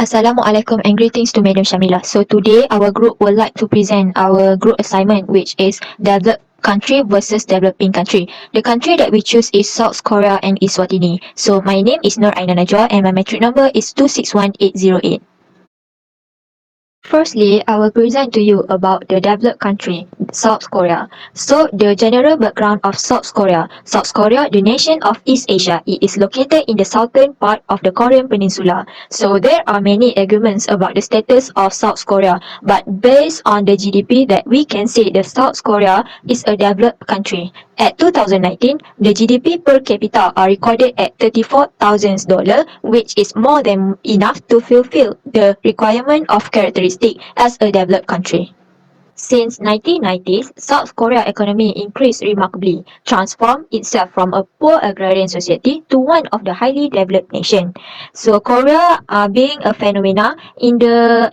Assalamualaikum and greetings to Madam Shamila. So today our group would like to present our group assignment, which is developed country versus developing country. The country that we choose is South Korea and Eswatini. So my name is Nur Aina Najwa and my metric number is 261808. Firstly, I will present to you about the developed country, South Korea. So, the general background of South Korea. South Korea, the nation of East Asia, it is located in the southern part of the Korean Peninsula. So, there are many arguments about the status of South Korea, but based on the GDP that we can say the South Korea is a developed country. At 2019, the GDP per capita are recorded at $34,000, which is more than enough to fulfill the requirement of characteristic as a developed country. Since 1990s, South Korea economy increased remarkably, transformed itself from a poor agrarian society to one of the highly developed nation. So Korea being a phenomena in the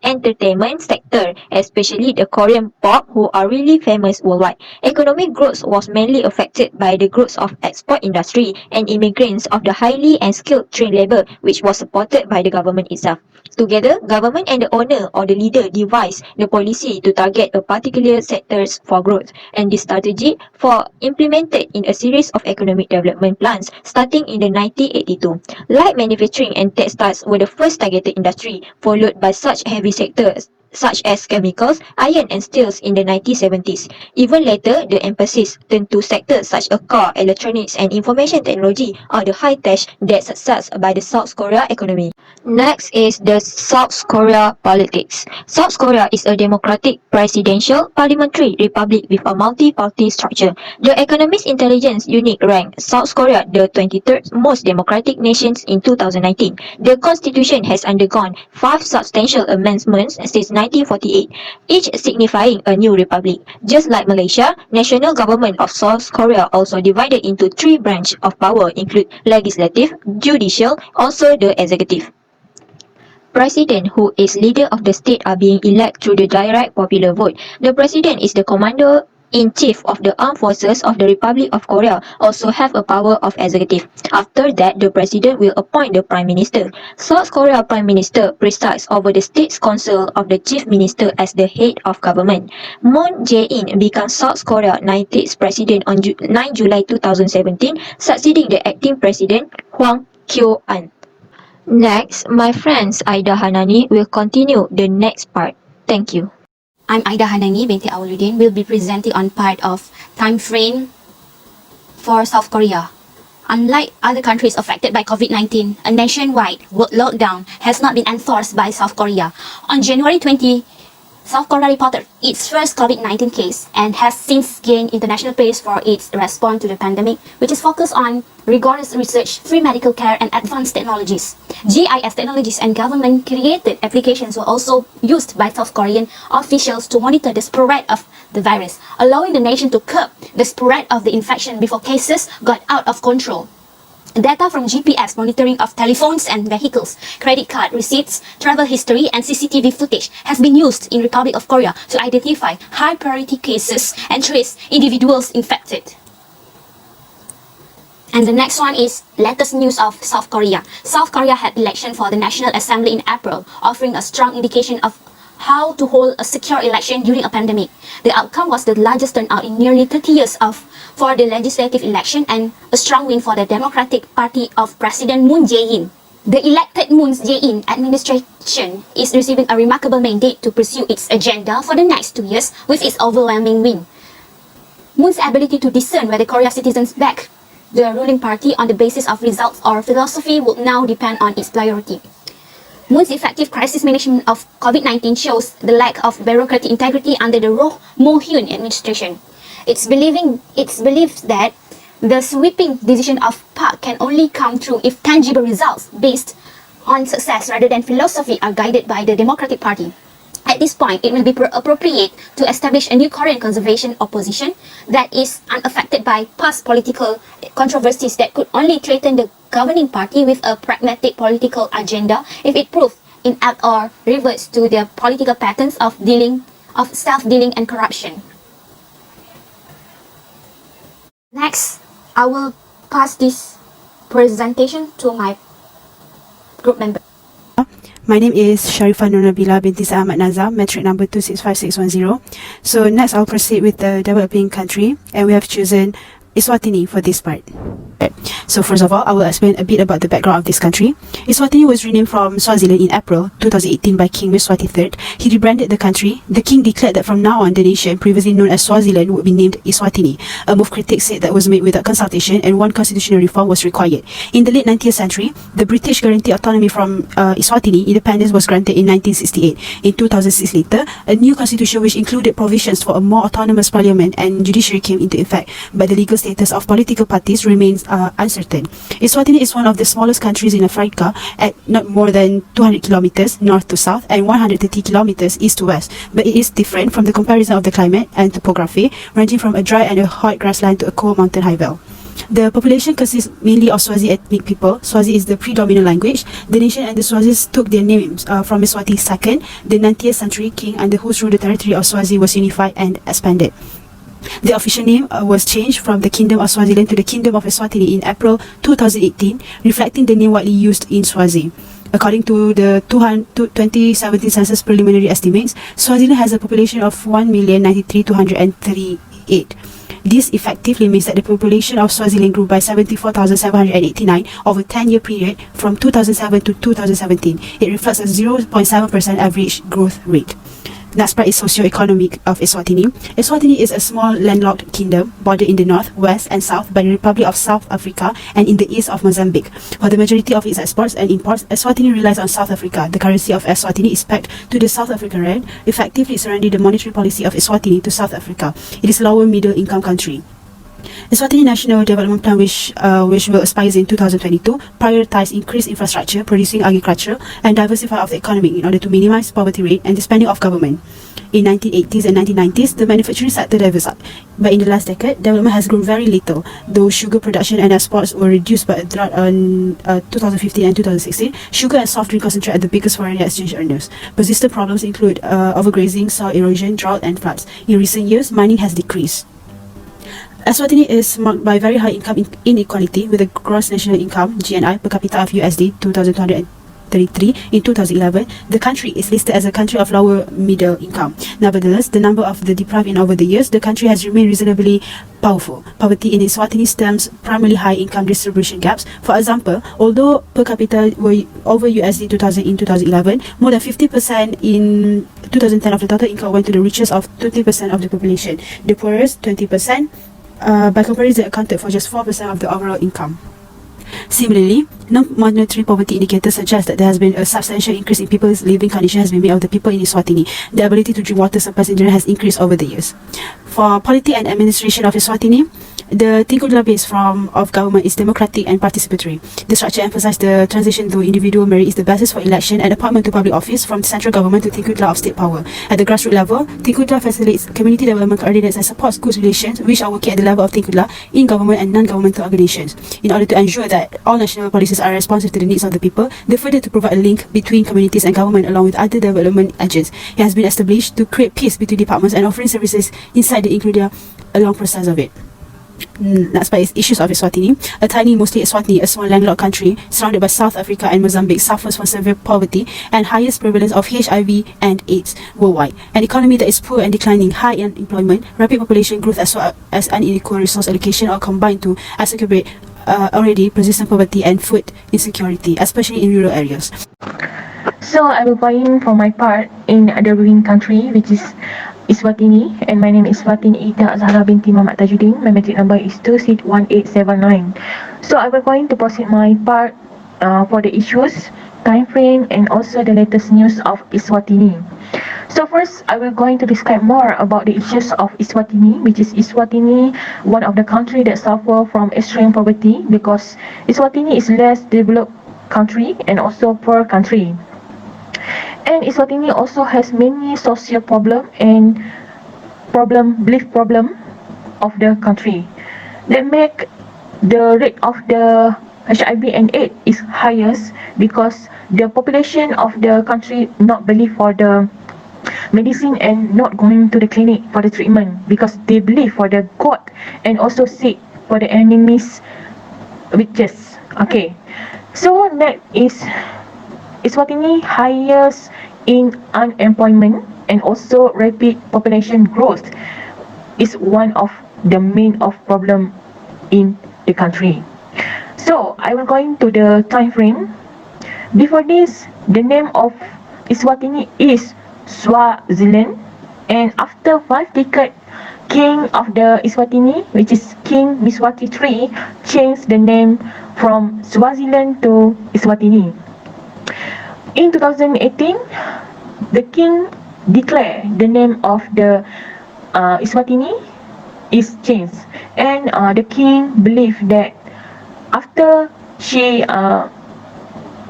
entertainment sector, especially the Korean pop who are really famous worldwide. Economic growth was mainly affected by the growth of export industry and immigrants of the highly and skilled trained labor, which was supported by the government itself. Together, government and the owner or the leader devise the policy to target a particular sectors for growth, and this strategy for implemented in a series of economic development plans starting in the 1982. Light manufacturing and textiles were the first targeted industry, followed by such heavy sectors such as chemicals, iron and steels in the 1970s. Even later, the emphasis turned to sectors such as car, electronics and information technology or the high tech that success by the South Korea economy. Next is the South Korea politics. South Korea is a democratic presidential parliamentary republic with a multi-party structure. The Economist Intelligence Unit ranked South Korea the 23rd most democratic nation in 2019. The constitution has undergone 5 substantial amendments since 1948, each signifying a new republic. Just like Malaysia, national government of South Korea also divided into 3 branches of power include legislative, judicial, also the executive. President, who is leader of the state, are being elected through the direct popular vote. The president is the commander-in-chief of the armed forces of the Republic of Korea, also have a power of executive. After that, the president will appoint the prime minister. South Korea prime minister presides over the state's council of the chief minister as the head of government. Moon Jae-in becomes South Korea 90th president on 9 July 2017, succeeding the acting president Hwang Kyo-an. Next, my friends Aida Hanani will continue the next part. Thank you. I'm Aida Hanani binti Awaludin, will be presenting on part of time frame for South Korea. Unlike other countries affected by COVID-19, a nationwide lockdown has not been enforced by South Korea. On January 20, South Korea reported its first COVID-19 case and has since gained international praise for its response to the pandemic, which is focused on rigorous research, free medical care, and advanced technologies. GIS technologies and government-created applications were also used by South Korean officials to monitor the spread of the virus, allowing the nation to curb the spread of the infection before cases got out of control. Data from GPS monitoring of telephones and vehicles, credit card receipts, travel history, and CCTV footage has been used in Republic of Korea to identify high-priority cases and trace individuals infected. And the next one is latest news of South Korea. South Korea had election for the National Assembly in April, offering a strong indication of how to hold a secure election during a pandemic. The outcome was the largest turnout in nearly 30 years for the legislative election and a strong win for the Democratic Party of President Moon Jae-in. The elected Moon Jae-in administration is receiving a remarkable mandate to pursue its agenda for the next 2 years with its overwhelming win. Moon's ability to discern whether Korea's citizens back the ruling party on the basis of results or philosophy will now depend on its priority. Moon's effective crisis management of COVID-19 shows the lack of bureaucratic integrity under the Roh Moo-hyun administration. It's believed that the sweeping decision of Park can only come true if tangible results based on success rather than philosophy are guided by the Democratic Party. At this point, it will be appropriate to establish a new Korean conservation opposition that is unaffected by past political controversies that could only threaten the governing party with a pragmatic political agenda if it proves inept or reverts to their political patterns of self-dealing and corruption. Next, I will pass this presentation to my group member. My name is Sharifah Nur Nabila binti Ahmad Nazam, metric number 265610. So next I'll proceed with the developing country, and we have chosen Eswatini for this part. So first of all, I will explain a bit about the background of this country. Eswatini was renamed from Swaziland in April 2018 by King Eswatini III. He rebranded the country. The king declared that from now on, the nation, previously known as Swaziland, would be named Eswatini. A move critics said that was made without consultation, and one constitutional reform was required. In the late 19th century, the British guaranteed autonomy from Eswatini. Independence was granted in 1968. In 2006 later, a new constitution which included provisions for a more autonomous parliament and judiciary came into effect, but the legal status of political parties remains uncertain. Eswatini is one of the smallest countries in Africa at not more than 200 kilometers north to south and 130 kilometers east to west, but it is different from the comparison of the climate and topography, ranging from a dry and a hot grassland to a cold mountain high vale. The population consists mainly of Swazi ethnic people. Swazi is the predominant language. The nation and the Swazis took their names from Eswatini II, the 19th century king under whose rule the territory of Swazi was unified and expanded. The official name was changed from the Kingdom of Swaziland to the Kingdom of Eswatini in April 2018, reflecting the name widely used in Swazi. According to the 2017 census preliminary estimates, Swaziland has a population of 1,093,238. This effectively means that the population of Swaziland grew by 74,789 over a 10-year period from 2007 to 2017. It reflects a 0.7% average growth rate. Next part is socio-economic of Eswatini. Eswatini is a small landlocked kingdom bordered in the north, west and south by the Republic of South Africa and in the east of Mozambique. For the majority of its exports and imports, Eswatini relies on South Africa. The currency of Eswatini is pegged to the South African rand, effectively surrendering the monetary policy of Eswatini to South Africa. It is a lower middle income country. Eswatini National Development Plan, which will expire in 2022, prioritise increased infrastructure, producing agriculture, and diversify of the economy in order to minimize poverty rate and the spending of government. In 1980s and 1990s, the manufacturing sector developed, but in the last decade, development has grown very little. Though sugar production and exports were reduced by a drought in 2015 and 2016, sugar and soft drink concentrate are the biggest foreign exchange earners. Persistent problems include overgrazing, soil erosion, drought, and floods. In recent years, mining has decreased. Eswatini is marked by very high income inequality, with a gross national income (GNI) per capita of USD 2,233 in 2011. The country is listed as a country of lower middle income. Nevertheless, the number of the deprived in over the years, the country has remained reasonably powerful. Poverty in Eswatini stems primarily high income distribution gaps. For example, although per capita were over USD 2,000 in 2011, more than 50% in 2010 of the total income went to the richest of 20% of the population. The poorest, 20%. By comparison, accounted for just 4% of the overall income. Similarly, non-monetary poverty indicators suggest that there has been a substantial increase in people's living conditions has been made of the people in Eswatini. The ability to drink water supplies in general has increased over the years. For polity and administration of Eswatini, the Tinkudla base of government is democratic and participatory. The structure emphasizes the transition though individual merit is the basis for election and appointment to public office from central government to Tinkudla of state power. At the grassroots level, Tinkudla facilitates community development coordinates and supports good relations which are working at the level of Tinkudla in government and non-governmental organizations. In order to ensure that all national policies are responsive to the needs of the people, they further to provide a link between communities and government along with other development agents. It has been established to create peace between departments and offering services inside the Tinkudla along process of it. Next part is issues of Eswatini. A tiny, mostly Eswatini, a small landlocked country surrounded by South Africa and Mozambique, suffers from severe poverty and highest prevalence of HIV and AIDS worldwide. An economy that is poor and declining, high unemployment, rapid population growth as well as unequal resource allocation all combined to exacerbate already persistent poverty and food insecurity, especially in rural areas. So I will point for my part in the ruling country, which is Eswatini, and my name is Eswatini Ida Zahra binti Muhammad Tajuddin. My metric number is 261879. So I will going to proceed my part for the issues, time frame, and also the latest news of Eswatini. So first, I will going to describe more about the issues of Eswatini, which is Eswatini, one of the country that suffer from extreme poverty because Eswatini is less developed country and also poor country. And Eswatini also has many social problem and belief problem of the country that make the rate of the HIV and AIDS is highest because the population of the country not believe for the medicine and not going to the clinic for the treatment because they believe for the God and also seek for the enemies witches. Okay, so next is Eswatini highest in unemployment and also rapid population growth is one of the main of problem in the country. So I will go into the time frame. Before this, the name of Eswatini is Swaziland, and after 5 decades, King of the Eswatini, which is King Miswati III, changed the name from Swaziland to Eswatini. In 2018, the king declared the name of the Eswatini is changed, and the king believed that after she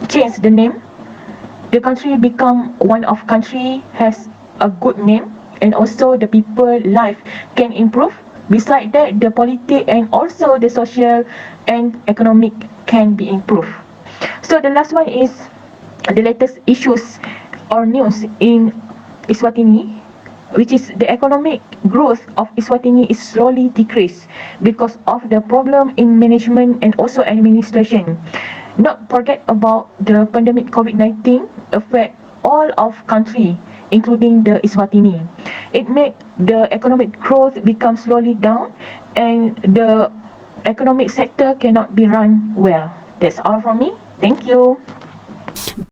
changed the name, the country become one of country has a good name, and also the people life can improve. Besides that, the politics and also the social and economic can be improved. So the last one is the latest issues or news in Eswatini, which is the economic growth of Eswatini is slowly decreased because of the problem in management and also administration. Not forget about the pandemic COVID-19 affect all of country, including the Eswatini. It make the economic growth become slowly down, and the economic sector cannot be run well. That's all from me. Thank you.